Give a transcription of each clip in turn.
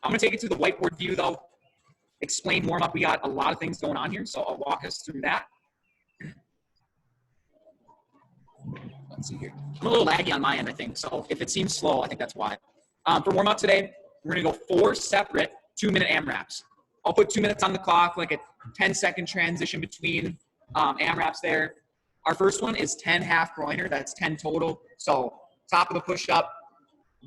I'm going to take it to the whiteboard view, though. Explain warm up. We got a lot of things going on here, so I'll walk us through that. Let's see here. I'm a little laggy on my end, I think, so if it seems slow, I think that's why. For warm up today, we're going to go 4 separate 2-minute AMRAPs. I'll put 2 minutes on the clock, like a 10-second transition between AMRAPs there. Our first one is 10 half groiner. That's 10 total. So top of the push-up,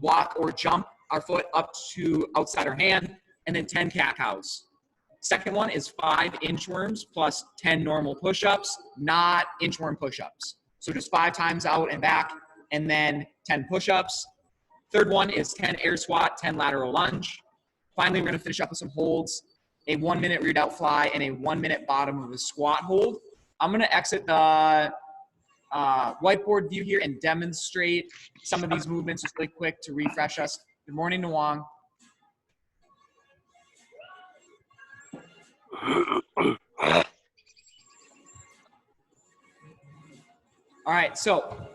walk or jump our foot up to outside our hand, and then 10 cat-cows. Second one is 5 inchworms plus 10 normal push-ups, not inchworm push-ups. So just 5 times out and back, and then 10 push-ups. Third one is 10 air squat, 10 lateral lunge. Finally, we're going to finish up with some holds, a 1-minute rear delt fly, and a 1-minute bottom of the squat hold. I'm going to exit the whiteboard view here and demonstrate some of these movements just really quick to refresh us. Good morning, Nawang. All right, so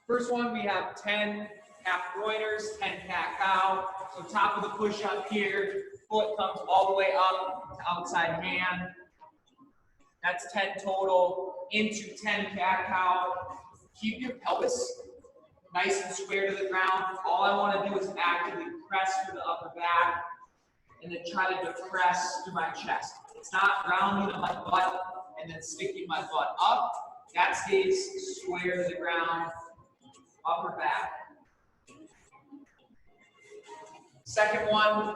first one, we have 10 half groiners, 10 cat-cow. So top of the push-up here, foot comes all the way up to outside hand. That's 10 total, into 10 cat-cow. Keep your pelvis nice and square to the ground. All I want to do is actively press through the upper back and then try to depress through my chest. It's not grounding on my butt and then sticking my butt up. That stays square to the ground, upper back. Second one,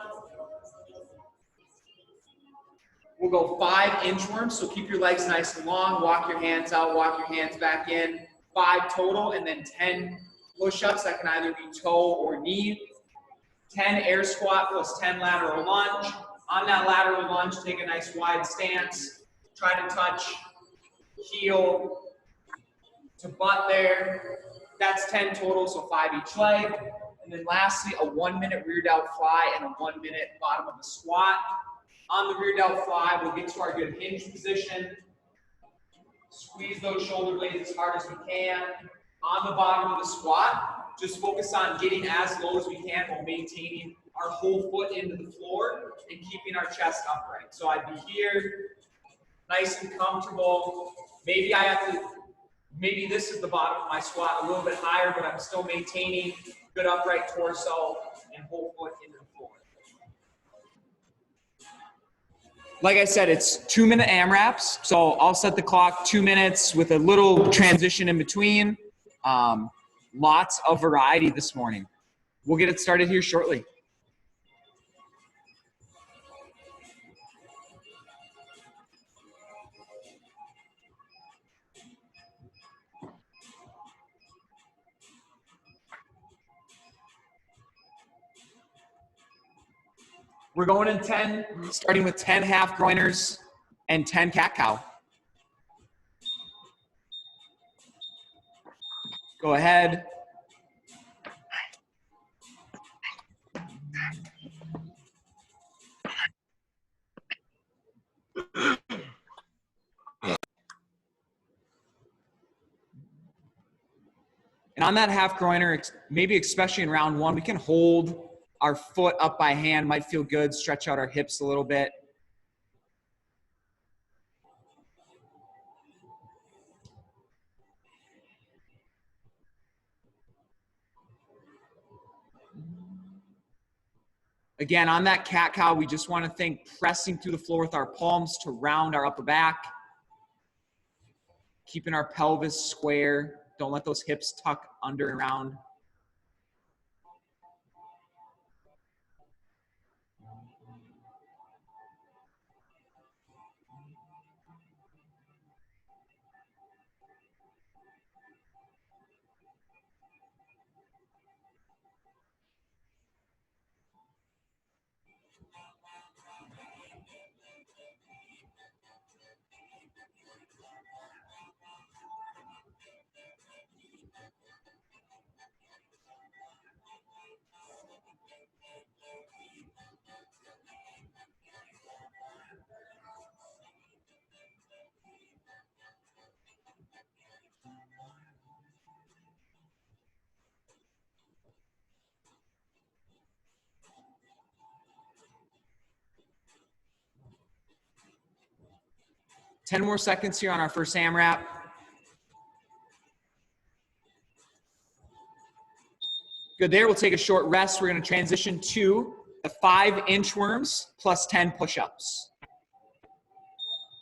we'll go 5 inchworms. So keep your legs nice and long. Walk your hands out, walk your hands back in. 5 total, and then 10 push-ups. That can either be toe or knee. 10 air squat plus 10 lateral lunge. On that lateral lunge, take a nice wide stance. Try to touch heel to butt there. That's 10 total, so 5 each leg. And then lastly, a 1-minute rear delt fly and a 1-minute bottom of the squat. On the rear delt fly, we'll get to our good hinge position. Squeeze those shoulder blades as hard as we can. On the bottom of the squat, just focus on getting as low as we can while maintaining our whole foot into the floor and keeping our chest upright. So I'd be here, nice and comfortable. Maybe maybe this is the bottom of my squat, a little bit higher, but I'm still maintaining good upright torso and whole foot into the floor. Like I said, it's 2-minute AMRAPs. So I'll set the clock 2 minutes with a little transition in between. Lots of variety this morning. We'll get it started here shortly. We're going in 10, starting with 10 half groiners and 10 cat-cow. Go ahead. And on that half groiner, maybe especially in round 1, we can hold our foot up by hand, might feel good, stretch out our hips a little bit. Again, on that cat-cow, we just want to think pressing through the floor with our palms to round our upper back. Keeping our pelvis square. Don't let those hips tuck under and around. 10 more seconds here on our first AMRAP. Good there. We'll take a short rest. We're going to transition to the 5 inchworms plus 10 push-ups.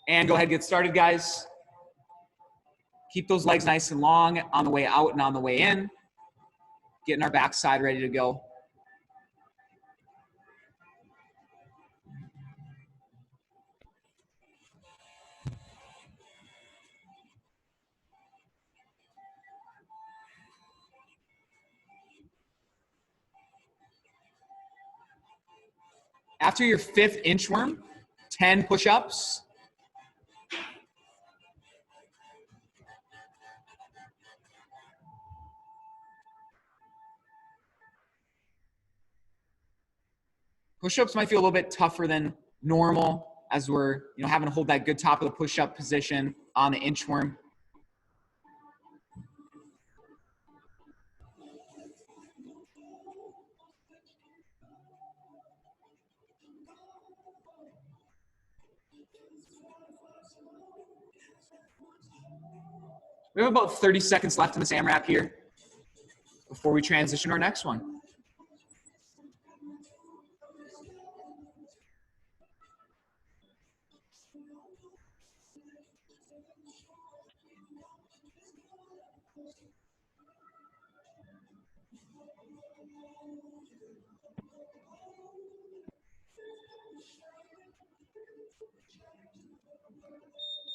And go ahead and get started, guys. Keep those legs nice and long on the way out and on the way in. Getting our backside ready to go. After your 5th inchworm, 10 push-ups. Push-ups might feel a little bit tougher than normal as we're having to hold that good top of the push-up position on the inchworm. We have about 30 seconds left in this AMRAP here before we transition to our next one.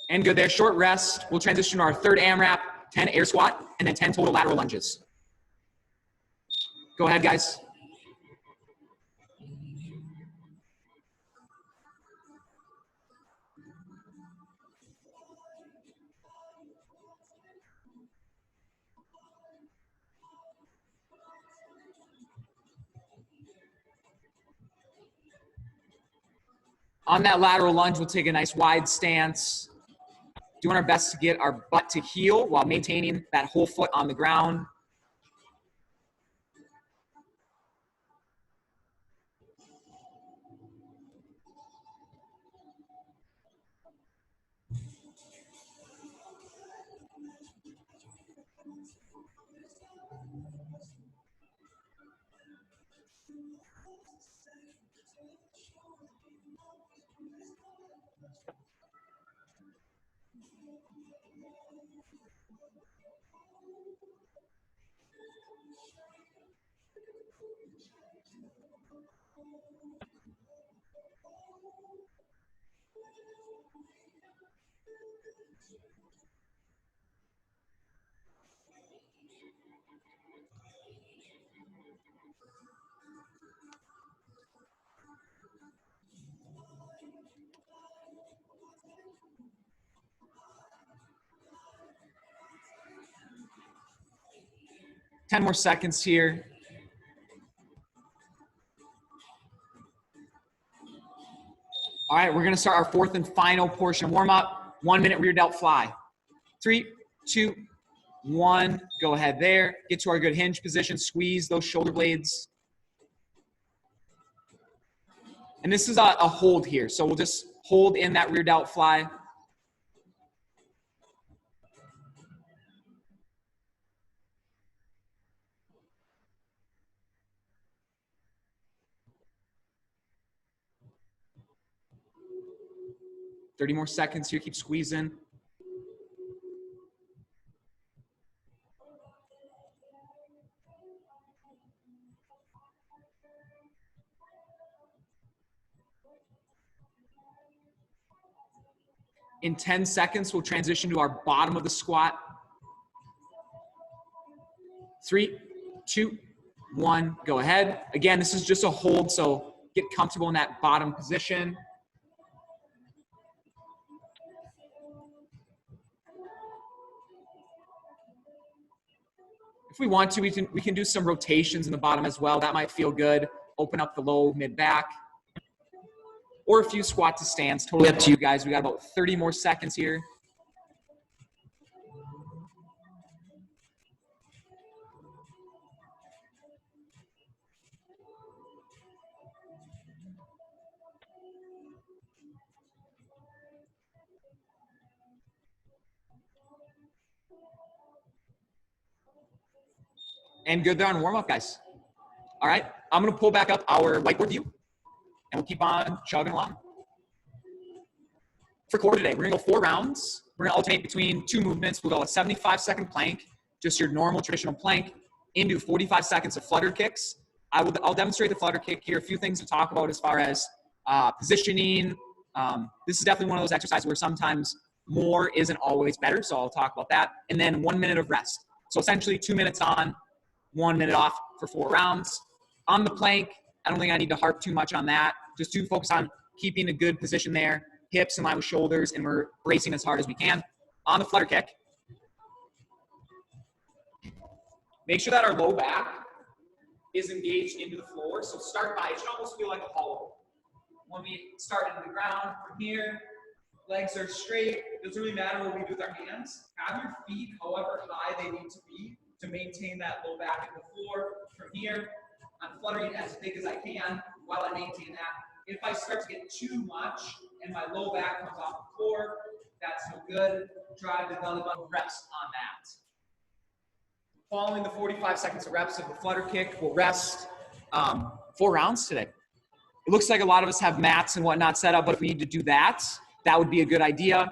And good there, short rest. We'll transition to our 3rd AMRAP, 10 air squat, and then 10 total lateral lunges. Go ahead, guys. On that lateral lunge, we'll take a nice wide stance, doing our best to get our butt to heel while maintaining that whole foot on the ground. Ten more seconds here. All right, we're gonna start our 4th and final portion warm-up. 1 minute rear delt fly. 3, 2, 1, go ahead there. Get to our good hinge position, squeeze those shoulder blades. And this is a hold here, so we'll just hold in that rear delt fly. Thirty more seconds here, keep squeezing. In 10 seconds, we'll transition to our bottom of the squat. 3, 2, 1, go ahead. Again, this is just a hold, so get comfortable in that bottom position. If we want to, we can do some rotations in the bottom as well. That might feel good. Open up the low mid back. Or a few squat to stands. Totally up to you guys. We got about 30 more seconds here. And good there on warm-up, guys. All right, I'm gonna pull back up our whiteboard view, and we'll keep on chugging along. For core today, we're gonna go 4 rounds. We're gonna alternate between 2 movements. We'll go a 75-second plank, just your normal traditional plank, into 45 seconds of flutter kicks. I'll demonstrate the flutter kick here. A few things to talk about as far as positioning. This is definitely one of those exercises where sometimes more isn't always better, so I'll talk about that. And then 1 minute of rest. So essentially 2 minutes on, 1 minute off for 4 rounds. On the plank, I don't think I need to harp too much on that. Just to focus on keeping a good position there, hips in line with shoulders, and we're bracing as hard as we can. On the flutter kick, make sure that our low back is engaged into the floor. So start by, it should almost feel like a hollow. When we start into the ground from here, legs are straight. It doesn't really matter what we do with our hands. Have your feet however high they need to be to maintain that low back in the floor. From here, I'm fluttering as big as I can while I maintain that. If I start to get too much and my low back comes off the floor, that's no good. Drive the belly button, rest on that. Following the 45 seconds of reps of the flutter kick, we'll rest 4 rounds today. It looks like a lot of us have mats and whatnot set up, but if we need to do that, that would be a good idea.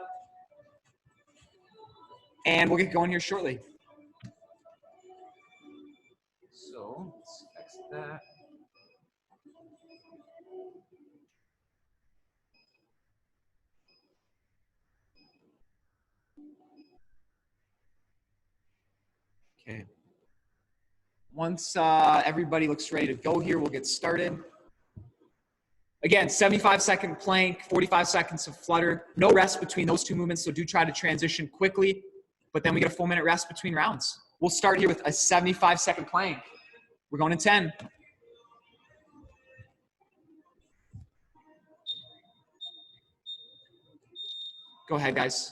And we'll get going here shortly. So let's exit that. Okay. Once everybody looks ready to go here, we'll get started. Again, 75-second plank, 45 seconds of flutter. No rest between those 2 movements, so do try to transition quickly, but then we get a 4-minute rest between rounds. We'll start here with a 75-second plank. We're going in 10. Go ahead, guys.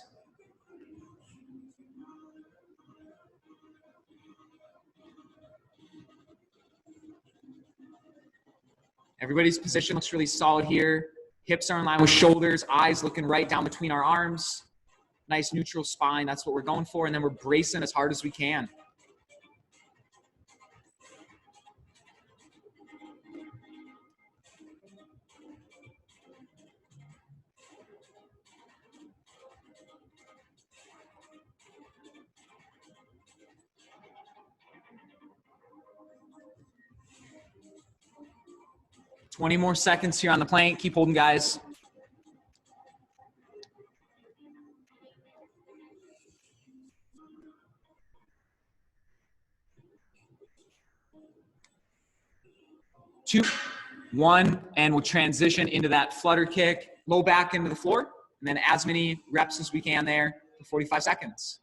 Everybody's position looks really solid here. Hips are in line with shoulders, eyes looking right down between our arms. Nice neutral spine, that's what we're going for. And then we're bracing as hard as we can. $20 more seconds here on the plank. Keep holding, guys. Two, 1, and we'll transition into that flutter kick, low back into the floor, and then as many reps as we can there for 45 seconds.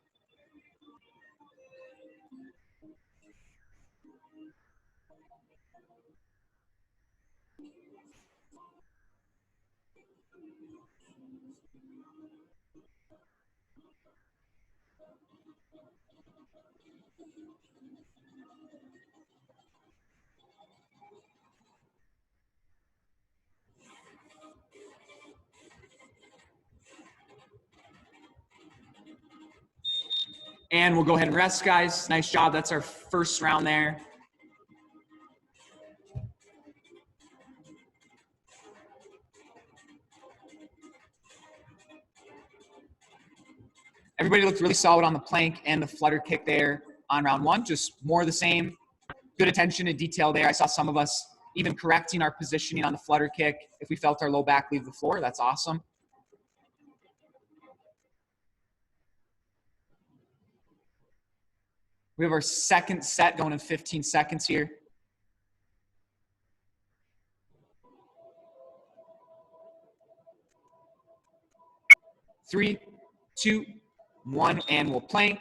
And we'll go ahead and rest, guys. Nice job. That's our first round there. Everybody looked really solid on the plank and the flutter kick there on round 1. Just more of the same. Good attention to detail there. I saw some of us even correcting our positioning on the flutter kick if we felt our low back leave the floor. That's awesome. We have our second set going in 15 seconds here. 3, 2, 1, and we'll plank.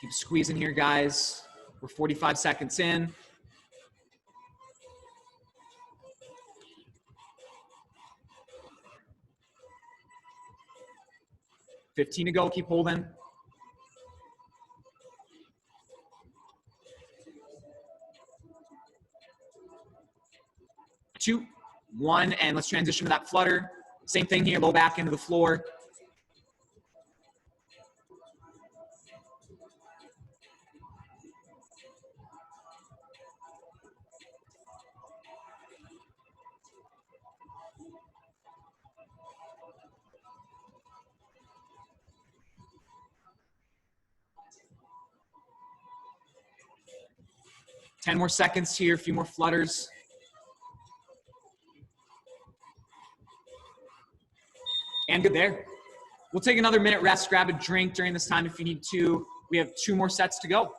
Keep squeezing here, guys. We're 45 seconds in. 15 to go, keep holding. 2, 1, and let's transition to that flutter. Same thing here, low back into the floor. Ten more seconds here, a few more flutters. And good there. We'll take another minute rest, grab a drink during this time if you need to. We have 2 more sets to go.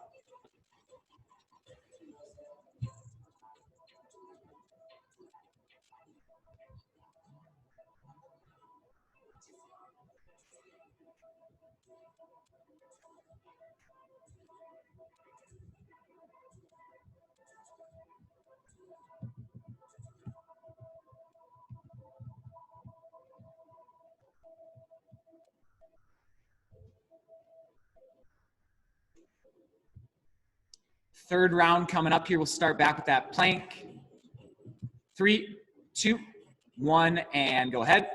Third round coming up here. We'll start back with that plank. 3, 2, 1, and go ahead.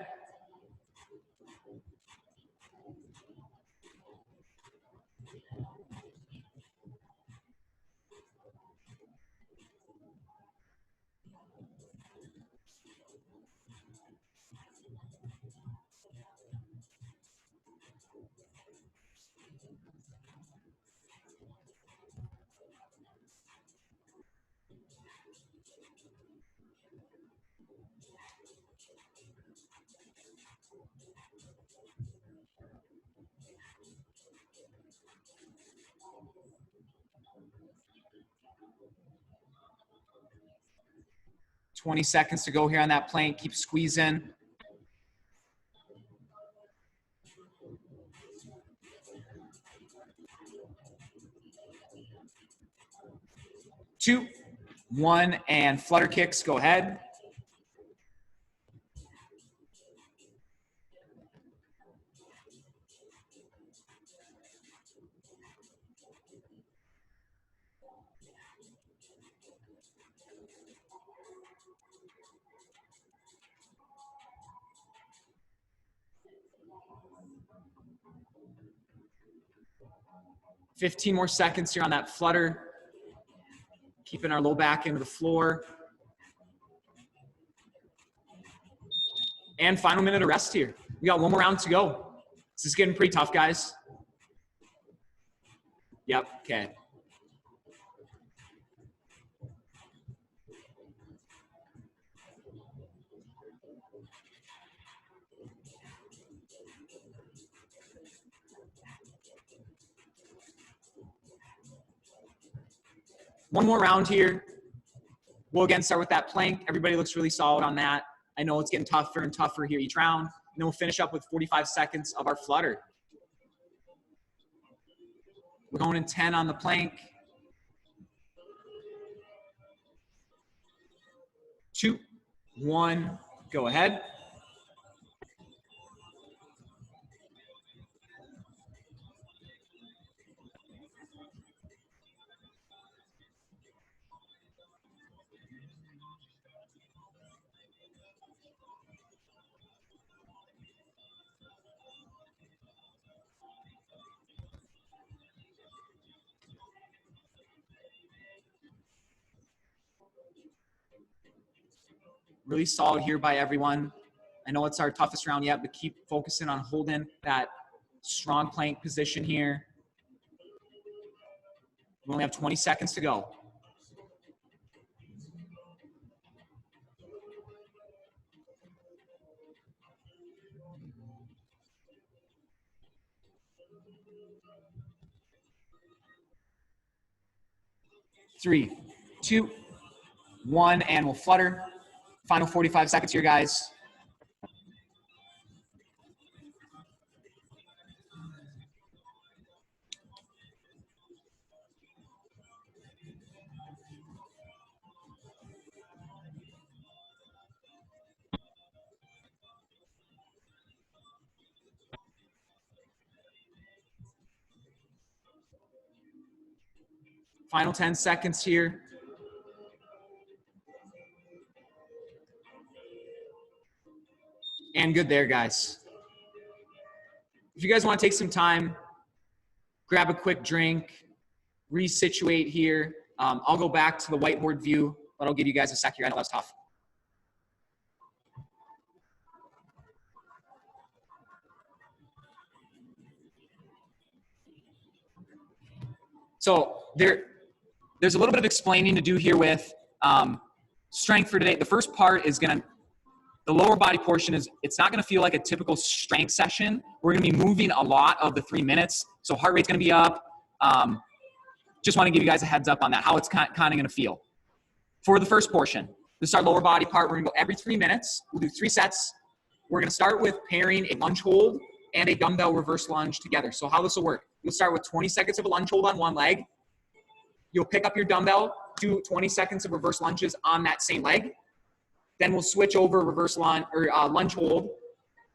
$20 seconds to go here on that plank. Keep squeezing. Two, 1, and flutter kicks. Go ahead. $15 more seconds here on that flutter. Keeping our low back into the floor. And final minute of rest here. We got 1 more round to go. This is getting pretty tough, guys. Yep, okay. One more round here. We'll again start with that plank. Everybody looks really solid on that. I know it's getting tougher and tougher here each round. And then we'll finish up with 45 seconds of our flutter. We're going in 10 on the plank. 2, 1, go ahead. Really solid here by everyone. I know it's our toughest round yet, but keep focusing on holding that strong plank position here. We only have 20 seconds to go. Three, 2, 1, and we'll flutter. Final 45 seconds here, guys. Final 10 seconds here. And good there, guys. If you guys want to take some time, grab a quick drink, resituate here. I'll go back to the whiteboard view, but I'll give you guys a sec here. I know that's tough. So there's a little bit of explaining to do here with strength for today. The first part is the lower body portion it's not gonna feel like a typical strength session. We're gonna be moving a lot of the 3 minutes. So heart rate's gonna be up. Just wanna give you guys a heads up on that, how it's kind of gonna feel. For the first portion, this is our lower body part. We're gonna go every 3 minutes. We'll do 3 sets. We're gonna start with pairing a lunge hold and a dumbbell reverse lunge together. So how this will work, you'll start with 20 seconds of a lunge hold on one leg. You'll pick up your dumbbell, do 20 seconds of reverse lunges on that same leg. Then we'll switch over reverse lunge or lunge hold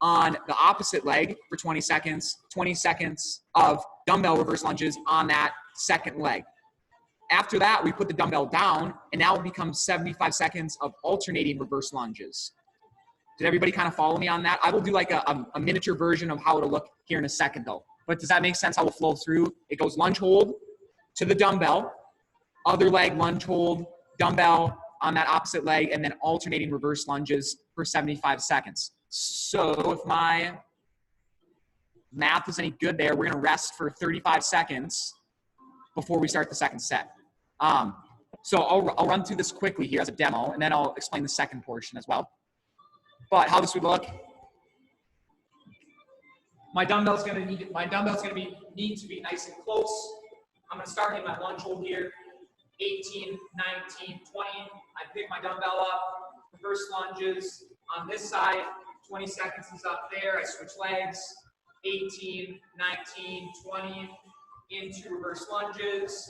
on the opposite leg for 20 seconds of dumbbell reverse lunges on that second leg. After that, we put the dumbbell down, and now it becomes 75 seconds of alternating reverse lunges. Did everybody kind of follow me on that? I will do like a miniature version of how it'll look here in a second though. But does that make sense how it'll flow through? It goes lunge hold to the dumbbell, other leg lunge hold, dumbbell on that opposite leg, and then alternating reverse lunges for 75 seconds. So if my math is any good there, we're gonna rest for 35 seconds before we start the second set. So I'll run through this quickly here as a demo, and then I'll explain the second portion as well. But how this would look, my dumbbell's gonna need to be nice and close. I'm gonna start in my lunge hold here, 18, 19, 20. I pick my dumbbell up, reverse lunges on this side, 20 seconds is up there. I switch legs, 18, 19, 20, into reverse lunges,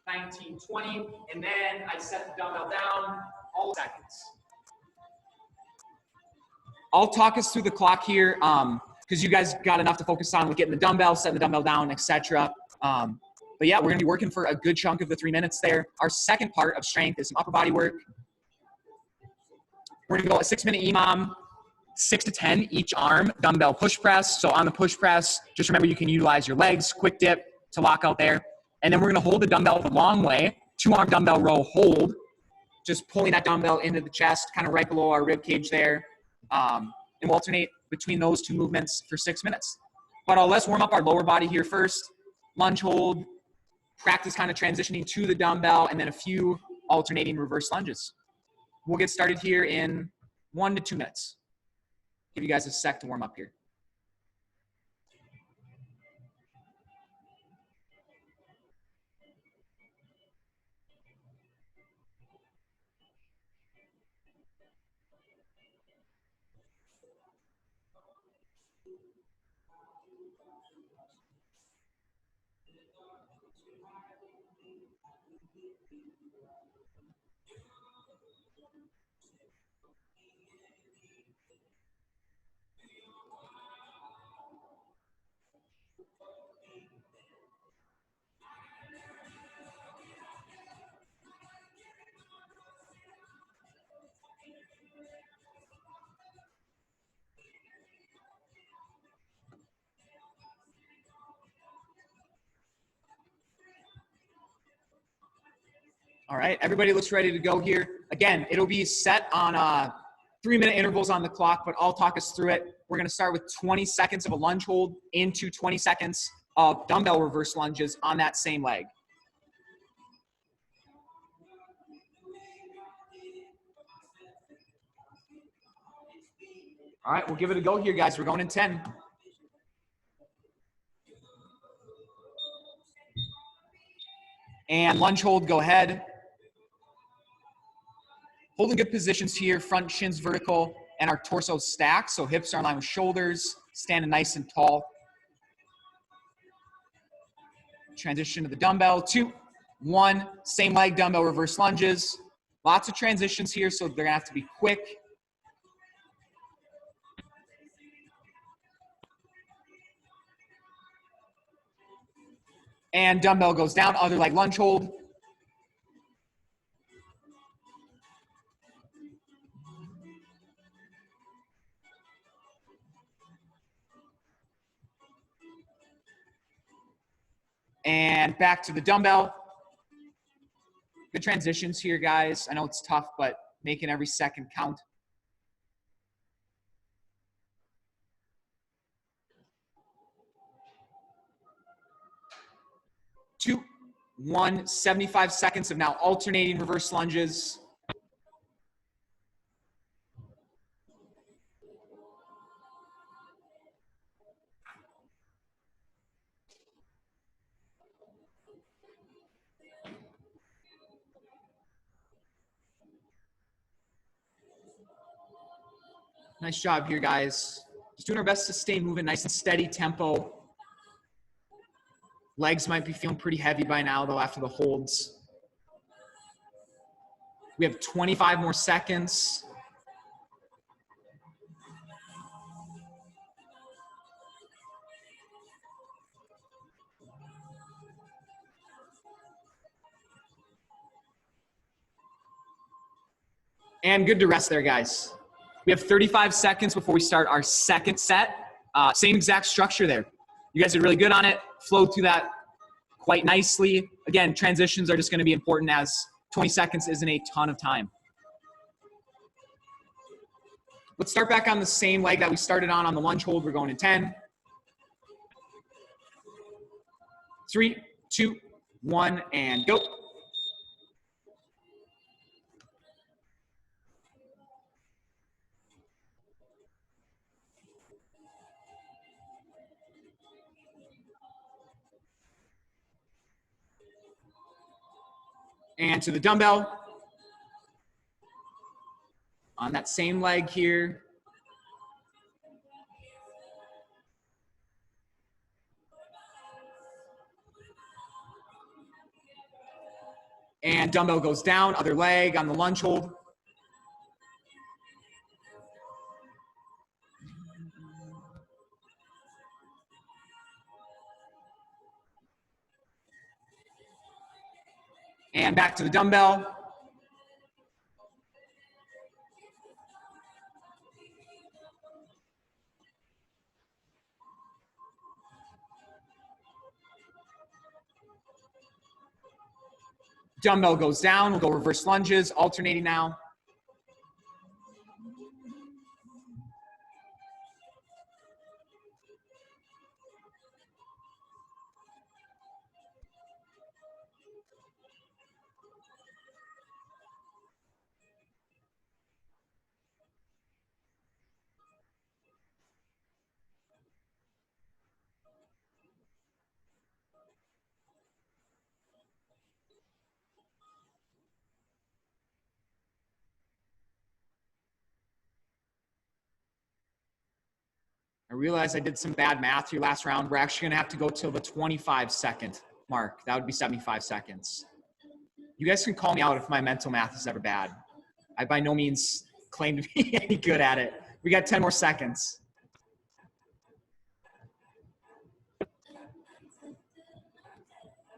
19, 20, and then I set the dumbbell down all seconds. I'll talk us through the clock here because you guys got enough to focus on with getting the dumbbell, setting the dumbbell down, etc. But yeah, we're gonna be working for a good chunk of the 3 minutes there. Our second part of strength is some upper body work. We're gonna go a 6-minute EMOM, 6 to 10 each arm dumbbell push press. So on the push press, just remember you can utilize your legs, quick dip to lock out there. And then we're gonna hold the dumbbell the long way, 2-arm dumbbell row hold, just pulling that dumbbell into the chest, kind of right below our rib cage there. And we'll alternate between those 2 movements for 6 minutes. But let's warm up our lower body here first. Lunge hold, practice kind of transitioning to the dumbbell, and then a few alternating reverse lunges. We'll get started here in 1 to 2 minutes. Give you guys a sec to warm up here. All right, everybody looks ready to go here. Again, it'll be set on 3-minute intervals on the clock, but I'll talk us through it. We're gonna start with 20 seconds of a lunge hold into 20 seconds of dumbbell reverse lunges on that same leg. All right, we'll give it a go here, guys. We're going in 10. And lunge hold, go ahead. Holding good positions here, front shins vertical and our torso stacked, so hips are in line with shoulders, standing nice and tall. Transition to the dumbbell, 2, 1, same leg dumbbell reverse lunges. Lots of transitions here, so they're gonna have to be quick. And dumbbell goes down, other leg lunge hold. And back to the dumbbell. Good transitions here, guys. I know it's tough, but making every second count. Two, 1, 75 seconds of now alternating reverse lunges. Nice job here, guys. Just doing our best to stay moving nice and steady tempo. Legs might be feeling pretty heavy by now, though, after the holds. We have 25 more seconds. And good to rest there, guys. We have 35 seconds before we start our second set. Same exact structure there. You guys are really good on it. Flowed through that quite nicely. Again, transitions are just going to be important as 20 seconds isn't a ton of time. Let's start back on the same leg that we started on the lunge hold. We're going in 10. 3, 2, 1, and go. And to the dumbbell. On that same leg here. And dumbbell goes down, other leg on the lunge hold. And back to the dumbbell. Dumbbell goes down. We'll go reverse lunges, alternating now. I realize I did some bad math here last round. We're actually gonna have to go till the 25-second mark. That would be 75 seconds. You guys can call me out if my mental math is ever bad. I by no means claim to be any good at it. We got 10 more seconds.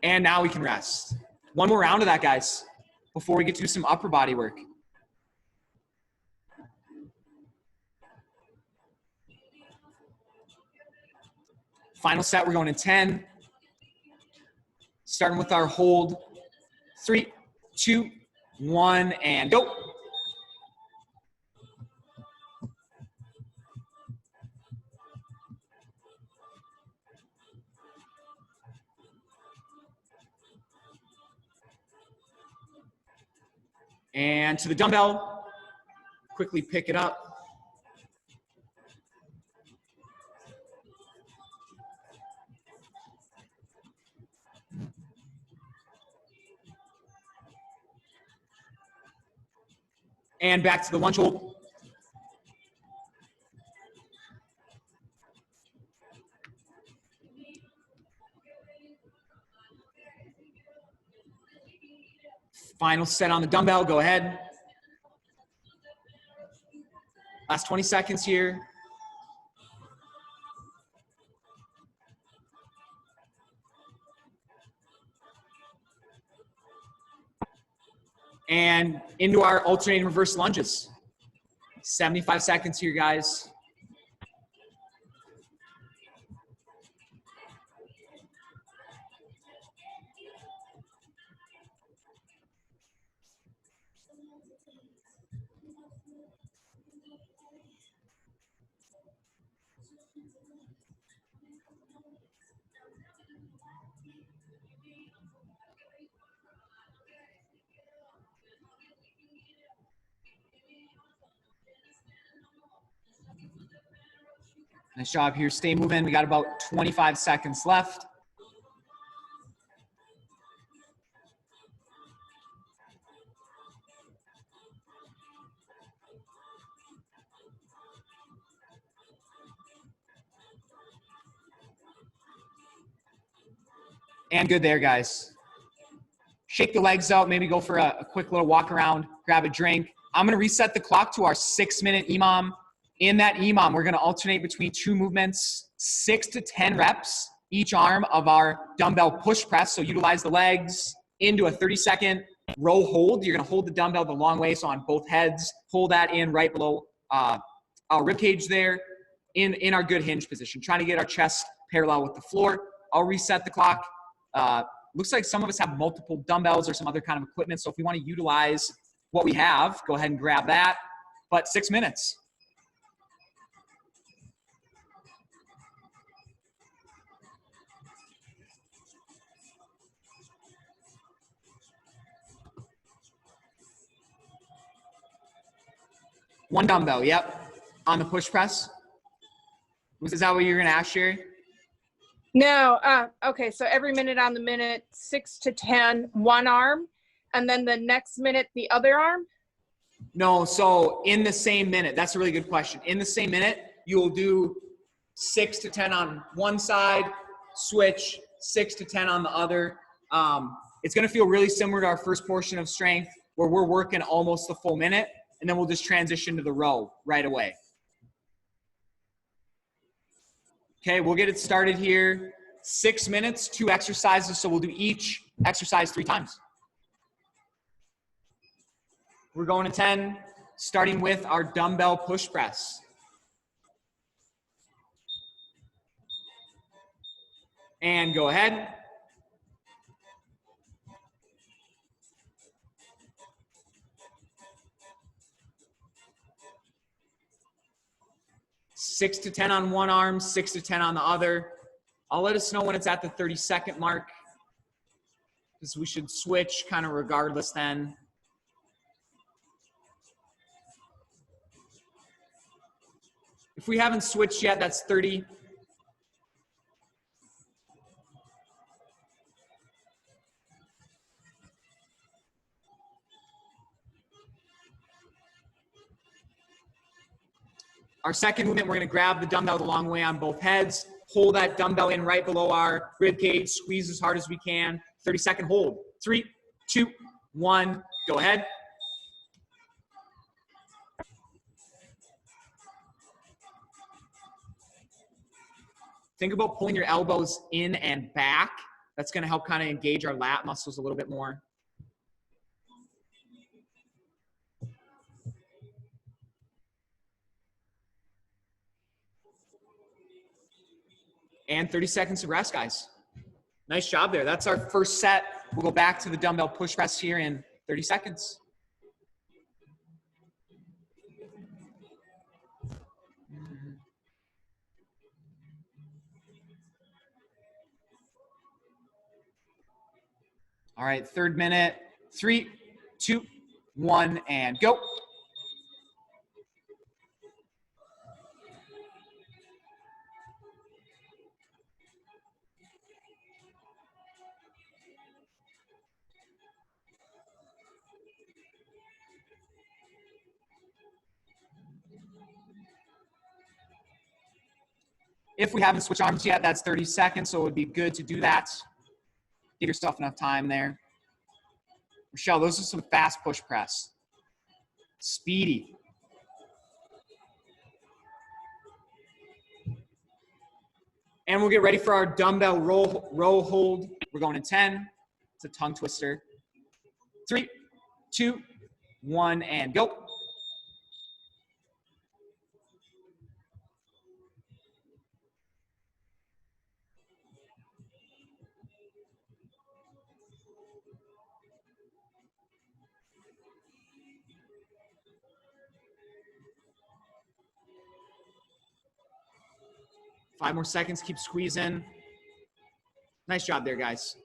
And now we can rest. One more round of that, guys, before we get to do some upper body work. Final set, we're going in 10. Starting with our hold. 3, 2, 1, and go. And to the dumbbell. Quickly pick it up. And back to the lunge hold. Final set on the dumbbell, go ahead. Last 20 seconds here. And into our alternating reverse lunges. 75 seconds here, guys. Nice job here. Stay moving. We got about 25 seconds left. And good there, guys. Shake the legs out. Maybe go for a quick little walk around. Grab a drink. I'm going to reset the clock to our 6-minute EMOM. In that EMOM, we're going to alternate between 2 movements, 6 to 10 reps each arm of our dumbbell push press. So utilize the legs into a 30-second row hold. You're going to hold the dumbbell the long way, so on both heads. Pull that in right below our rib cage there in our good hinge position. Trying to get our chest parallel with the floor. I'll reset the clock. Looks like some of us have multiple dumbbells or some other kind of equipment. So if we want to utilize what we have, go ahead and grab that. But 6 minutes. One dumbbell, yep. On the push press. Is that what you're going to ask, Sherry? No. Okay, so every minute on the minute, 6 to 10, one arm, and then the next minute, the other arm? No, so in the same minute, that's a really good question. In the same minute, you will do 6 to 10 on one side, switch, 6 to 10 on the other. It's going to feel really similar to our first portion of strength where we're working almost the full minute, and then we'll just transition to the row right away. Okay, we'll get it started here. 6 minutes, 2 exercises, so we'll do each exercise 3 times. We're going to 10, starting with our dumbbell push press. And go ahead. Six to 10 on one arm, 6 to 10 on the other. I'll let us know when it's at the 30-second mark, because we should switch kind of regardless then. If we haven't switched yet, that's 30. Our second movement, we're going to grab the dumbbell the long way on both heads, pull that dumbbell in right below our rib cage, squeeze as hard as we can. 30-second hold. 3, 2, 1, go ahead. Think about pulling your elbows in and back. That's going to help kind of engage our lat muscles a little bit more. And 30 seconds of rest, guys. Nice job there. That's our first set. We'll go back to the dumbbell push press here in 30 seconds. All right, third minute. 3, 2, 1, and go. If we haven't switched arms yet, that's 30 seconds, so it would be good to do that. Give yourself enough time there. Michelle, those are some fast push press. Speedy. And we'll get ready for our dumbbell row hold. We're going to 10. It's a tongue twister. 3, 2, 1, and go. Five more seconds, keep squeezing. Nice job there, guys.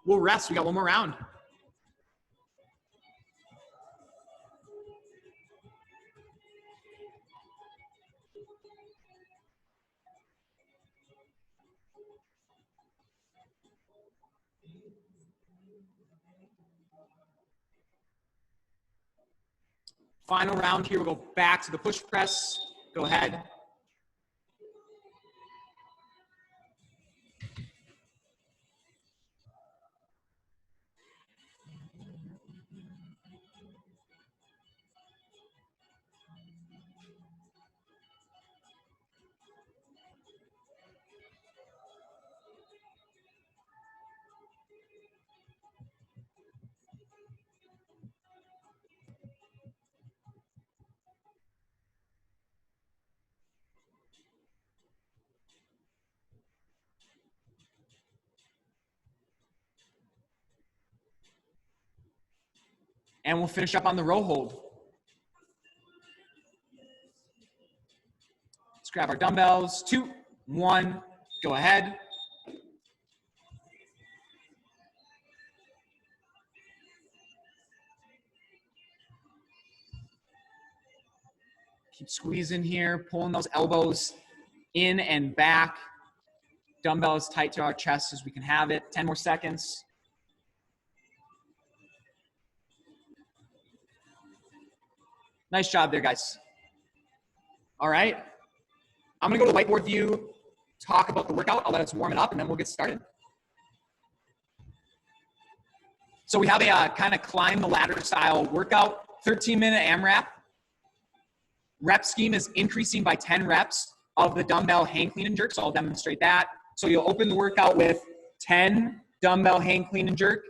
We'll rest, we got one more round. Final round here, we'll go back to the push press. Go ahead. And we'll finish up on the row hold. Let's grab our dumbbells. 2, 1, go ahead. Keep squeezing here, pulling those elbows in and back. Dumbbell as tight to our chest as we can have it. 10 more seconds. Nice job there, guys. All right. I'm gonna go to the whiteboard view, talk about the workout. I'll let us warm it up and then we'll get started. So we have a kind of climb the ladder style workout, 13-minute AMRAP. Rep scheme is increasing by 10 reps of the dumbbell hang clean and jerk. So I'll demonstrate that. So you'll open the workout with 10 dumbbell hang clean and jerk.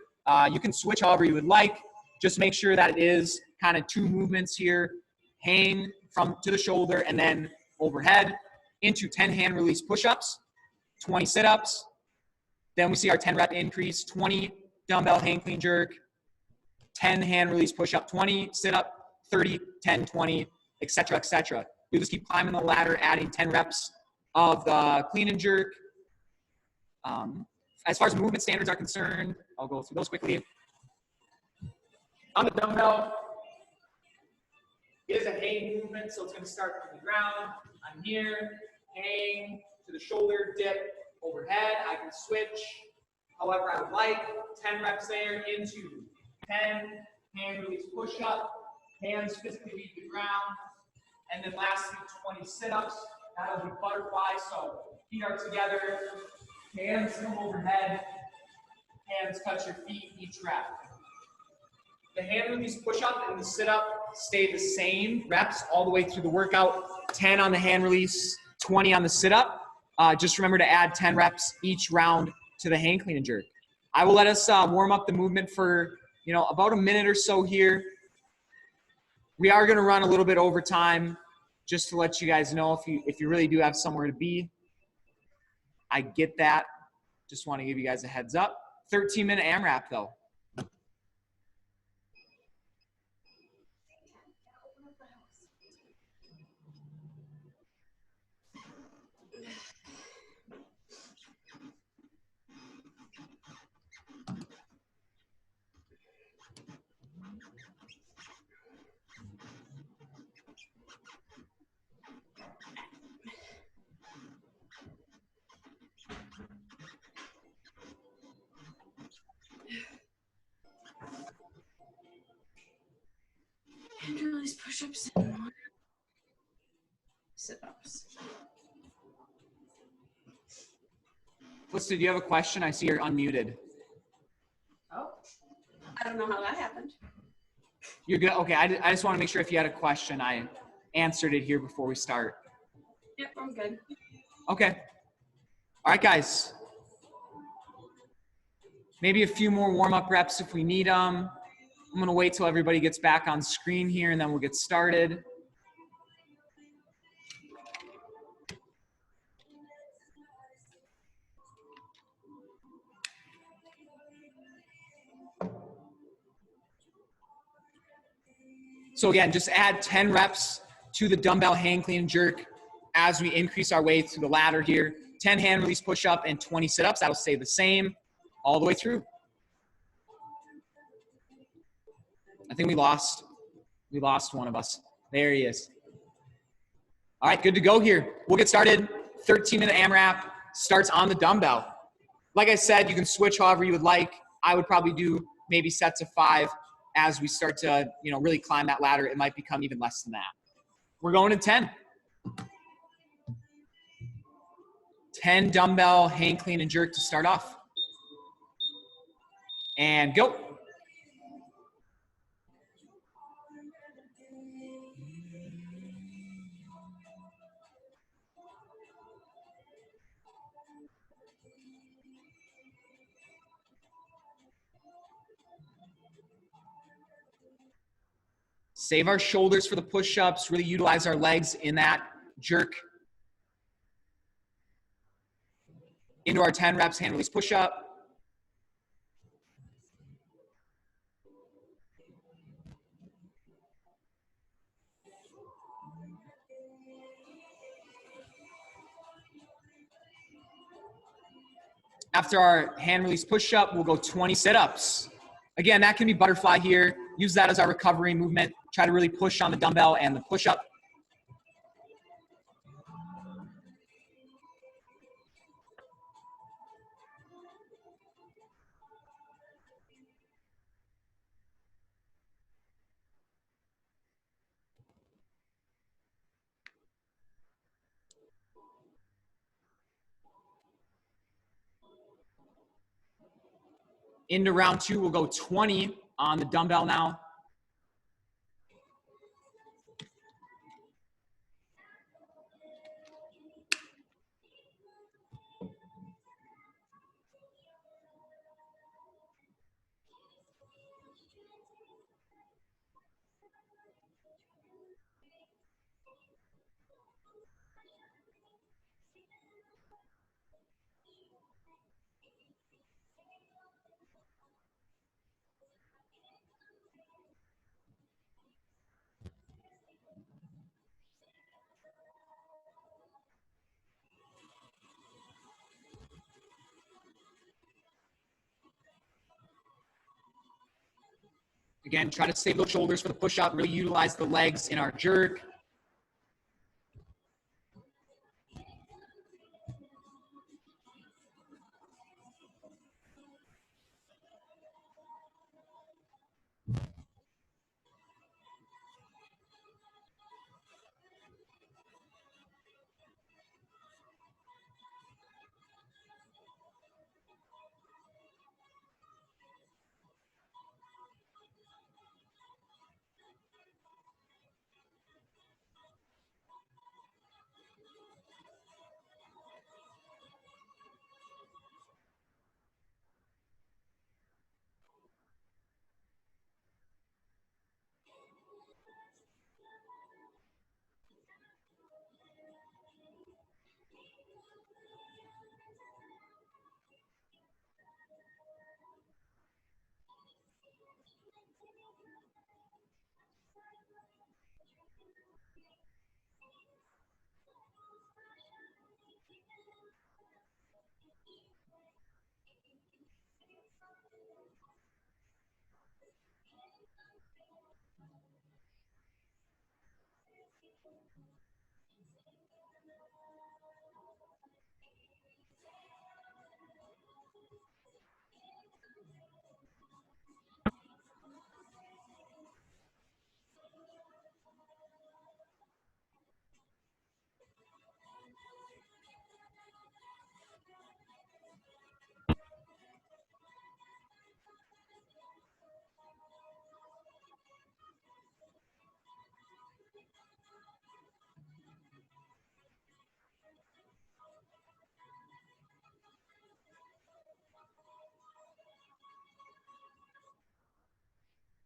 You can switch however you would like. Just make sure that it is kind of 2 movements here. Hang from to the shoulder and then overhead into 10 hand release push-ups, 20 sit-ups. Then we see our 10 rep increase, 20 dumbbell hang clean jerk, 10 hand release push-up, 20 sit-up, 30, 10, 20, etc., etc. You just keep climbing the ladder, adding 10 reps of the clean and jerk. As far as movement standards are concerned, I'll go through those quickly. On the dumbbell, it is a hang movement, so it's going to start from the ground. I'm here, hang to the shoulder, dip overhead. I can switch however I would like. 10 reps there into 10 hand release push up, hands physically leave the ground, and then lastly 20 sit-ups. That'll be butterfly, so feet are together, hands come overhead, hands touch your feet each rep. The hand release push-up and the sit-up stay the same reps all the way through the workout. 10 on the hand release, 20 on the sit-up. Just remember to add 10 reps each round to the hang clean and jerk. I will let us warm up the movement for about a minute or so here. We are going to run a little bit over time, just to let you guys know if you really do have somewhere to be. I get that. Just want to give you guys a heads up. 13-minute AMRAP though. And release push-ups and more sit-ups. Felicity, do you have a question? I see you're unmuted. Oh, I don't know how that happened. You're good? Okay, I just want to make sure if you had a question, I answered it here before we start. Yep, I'm good. Okay. All right, guys. Maybe a few more warm-up reps if we need them. I'm gonna wait till everybody gets back on screen here and then we'll get started. So again, just add 10 reps to the dumbbell hang clean and jerk as we increase our way through the ladder here. 10 hand release push up and 20 sit-ups. That'll stay the same all the way through. I think we lost one of us. There he is. All right, good to go here. We'll get started. 13-minute AMRAP starts on the dumbbell. Like I said, you can switch however you would like. I would probably do maybe sets of 5 as we start to, really climb that ladder. It might become even less than that. We're going to 10. 10 dumbbell hang clean and jerk to start off. And go. Save our shoulders for the push-ups, really utilize our legs in that jerk. Into our 10 reps, hand release push-up. After our hand release push-up, we'll go 20 sit-ups. Again, that can be butterfly here. Use that as our recovery movement. Try to really push on the dumbbell and the push-up. Into round 2, we'll go 20 on the dumbbell now. Again, try to save those shoulders for the push-up. Really utilize the legs in our jerk.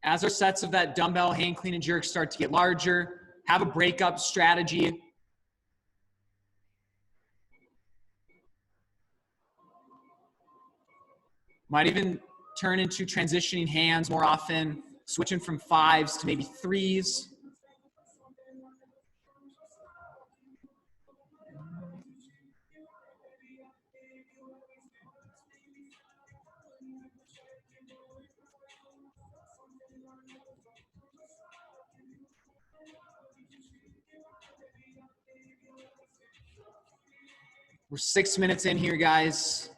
As our sets of that dumbbell hang clean and jerk start to get larger, have a breakup strategy. Might even turn into transitioning hands more often, switching from 5s to maybe 3s. We're 6 minutes in here, guys.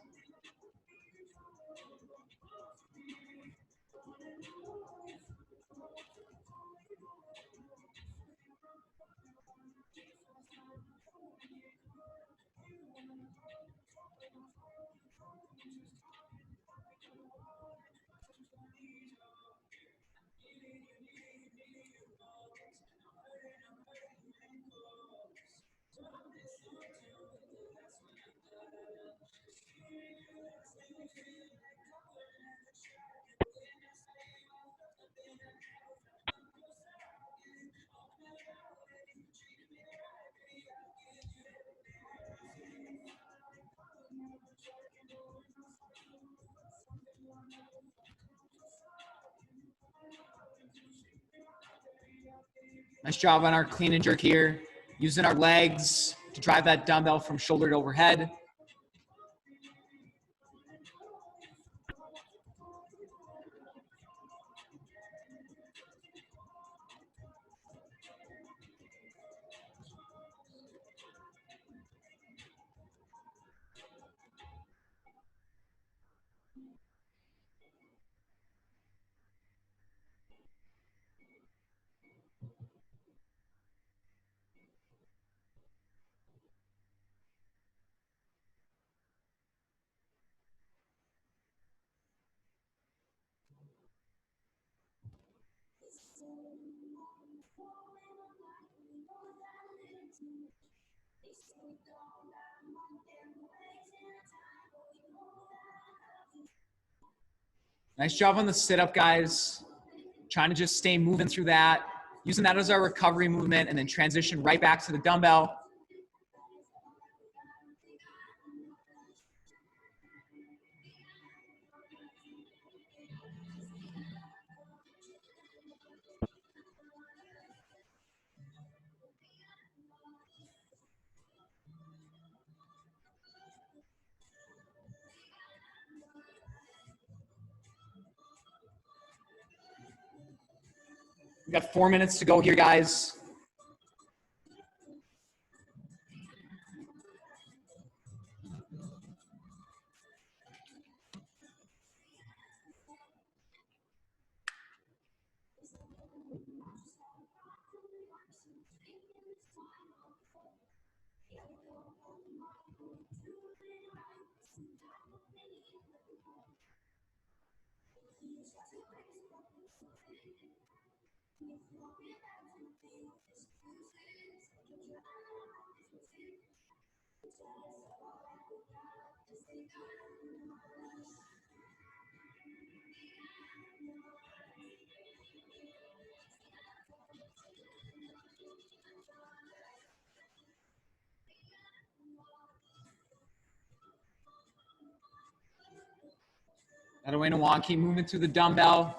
Nice job on our clean and jerk here. Using our legs to drive that dumbbell from shoulder to overhead. Nice job on the sit-up, guys. Trying to just stay moving through that. Using that as our recovery movement and then transition right back to the dumbbell. We got 4 minutes to go here, guys. That way, Nawon, keep moving through the dumbbell.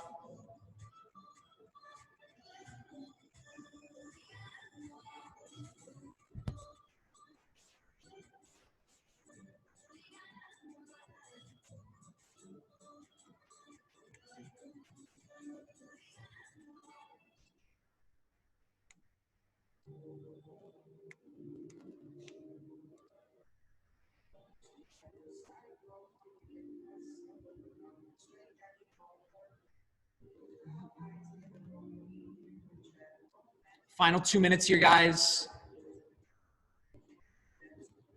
Final 2 minutes here, guys.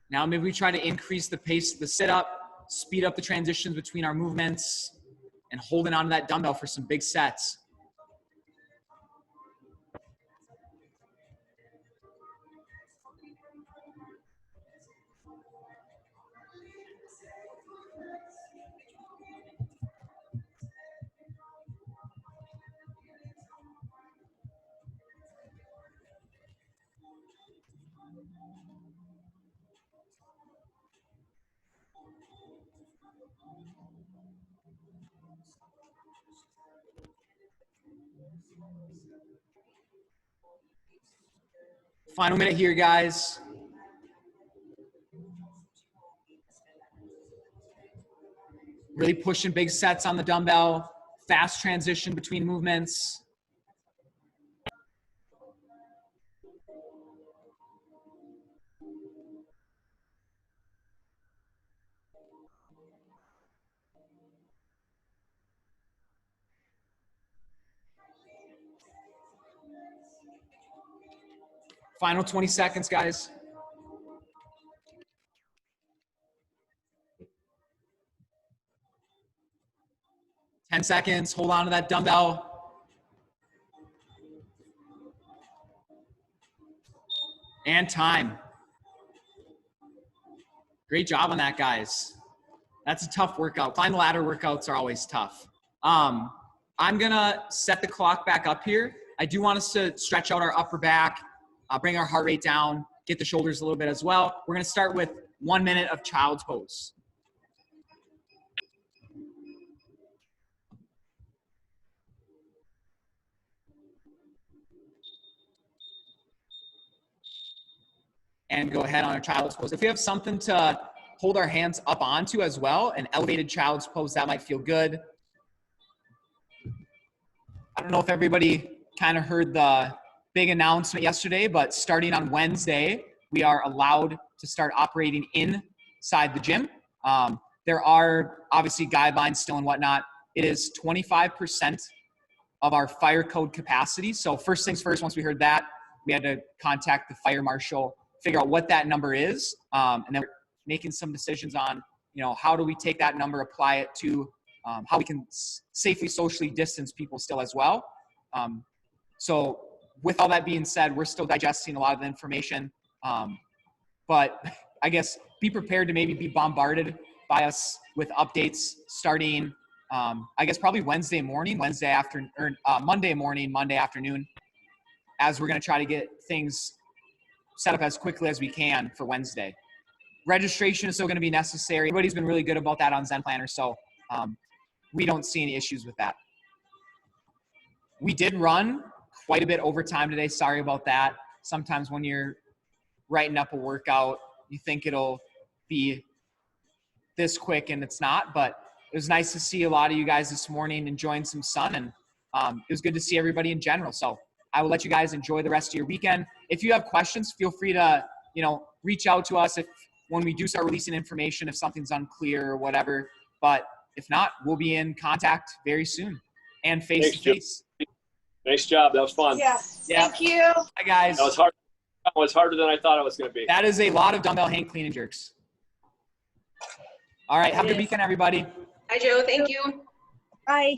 Now maybe we try to increase the pace of the sit-up, speed up the transitions between our movements, and holding onto that dumbbell for some big sets. Final minute here, guys. Really pushing big sets on the dumbbell. Fast transition between movements. Final 20 seconds, guys. Ten seconds. Hold on to that dumbbell. And time. Great job on that, guys. That's a tough workout. Climb the ladder workouts are always tough. I'm gonna set the clock back up here. I do want us to stretch out our upper back, bring our heart rate down, get the shoulders a little bit as well. We're gonna start with 1 minute of child's pose. And go ahead on our child's pose. If we have something to hold our hands up onto as well, an elevated child's pose, that might feel good. I don't know if everybody kind of heard the big announcement yesterday, but starting on Wednesday, we are allowed to start operating inside the gym. There are obviously guidelines still and whatnot. It is 25% of our fire code capacity. So first things first, once we heard that, we had to contact the fire marshal, figure out what that number is, and then we're making some decisions on, how do we take that number, apply it to how we can safely socially distance people still as well. So with all that being said, we're still digesting a lot of the information, but I guess be prepared to maybe be bombarded by us with updates starting, I guess probably Wednesday morning, Monday morning, Monday afternoon, as we're going to try to get things set up as quickly as we can for Wednesday. Registration is still going to be necessary. Everybody's been really good about that on Zen Planner, so we don't see any issues with that. We did run quite a bit overtime today. Sorry about that. Sometimes when you're writing up a workout, you think it'll be this quick and it's not, but it was nice to see a lot of you guys this morning enjoying some sun, and it was good to see everybody in general. So I will let you guys enjoy the rest of your weekend. If you have questions, feel free to, reach out to us when we do start releasing information, if something's unclear or whatever. But if not, we'll be in contact very soon and face-to-face. Nice job. That was fun. Yeah. Thank you. Hi, guys. That was hard. That was harder than I thought it was going to be. That is a lot of dumbbell hang clean and jerks. All right. Have a good weekend, everybody. Hi, Joe. Thank you. Bye.